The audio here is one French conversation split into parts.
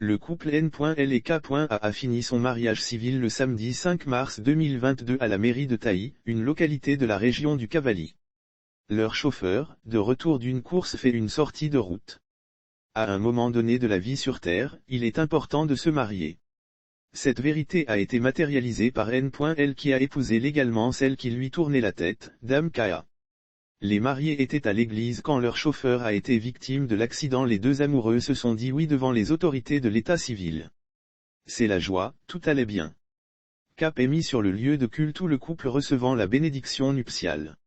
Le couple N.L et K.A a fini son mariage civil le samedi 5 mars 2022 à la mairie de Taï, une localité de la région du Cavally. Leur chauffeur, de retour d'une course, fait une sortie de route. À un moment donné de la vie sur Terre, il est important de se marier. Cette vérité a été matérialisée par N.L qui a épousé légalement celle qui lui tournait la tête, Dame K.A. Les mariés étaient à l'église quand leur chauffeur a été victime de l'accident. Les deux amoureux se sont dit oui devant les autorités de l'état civil. C'est la joie, tout allait bien. Cap est mis sur le lieu de culte où le couple recevant la bénédiction nuptiale.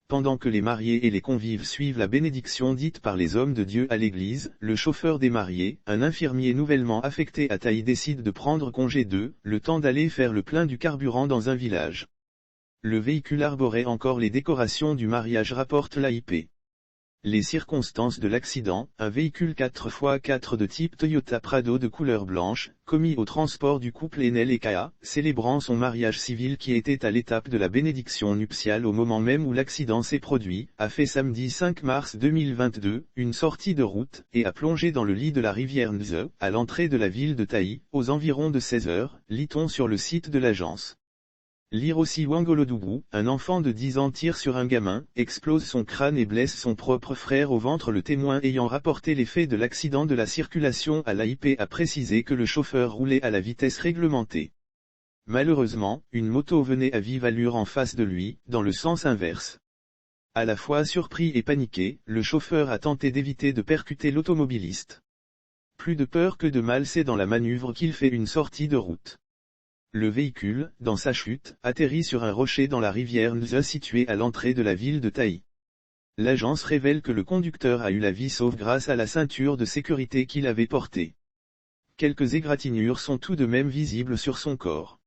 Pendant que les mariés et les convives suivent la bénédiction dite par les hommes de Dieu à l'église, le chauffeur des mariés, un infirmier nouvellement affecté à Taï, décide de prendre congé d'eux, le temps d'aller faire le plein du carburant dans un village. Le véhicule arborait encore les décorations du mariage, rapporte l'AIP. Les circonstances de l'accident, un véhicule 4x4 de type Toyota Prado de couleur blanche, commis au transport du couple N.L et K.A, célébrant son mariage civil qui était à l'étape de la bénédiction nuptiale au moment même où l'accident s'est produit, a fait samedi 5 mars 2022, une sortie de route, et a plongé dans le lit de la rivière Nze, à l'entrée de la ville de Taï, aux environs de 16 h, lit-on sur le site de l'agence. Lire aussi Wangolodougou, un enfant de 10 ans tire sur un gamin, explose son crâne et blesse son propre frère au ventre. Le témoin ayant rapporté les faits de l'accident de la circulation à l'AIP a précisé que le chauffeur roulait à la vitesse réglementée. Malheureusement, une moto venait à vive allure en face de lui, dans le sens inverse. À la fois surpris et paniqué, le chauffeur a tenté d'éviter de percuter l'automobiliste. Plus de peur que de mal, c'est dans la manœuvre qu'il fait une sortie de route. Le véhicule, dans sa chute, atterrit sur un rocher dans la rivière Nze située à l'entrée de la ville de Taï. L'agence révèle que le conducteur a eu la vie sauve grâce à la ceinture de sécurité qu'il avait portée. Quelques égratignures sont tout de même visibles sur son corps.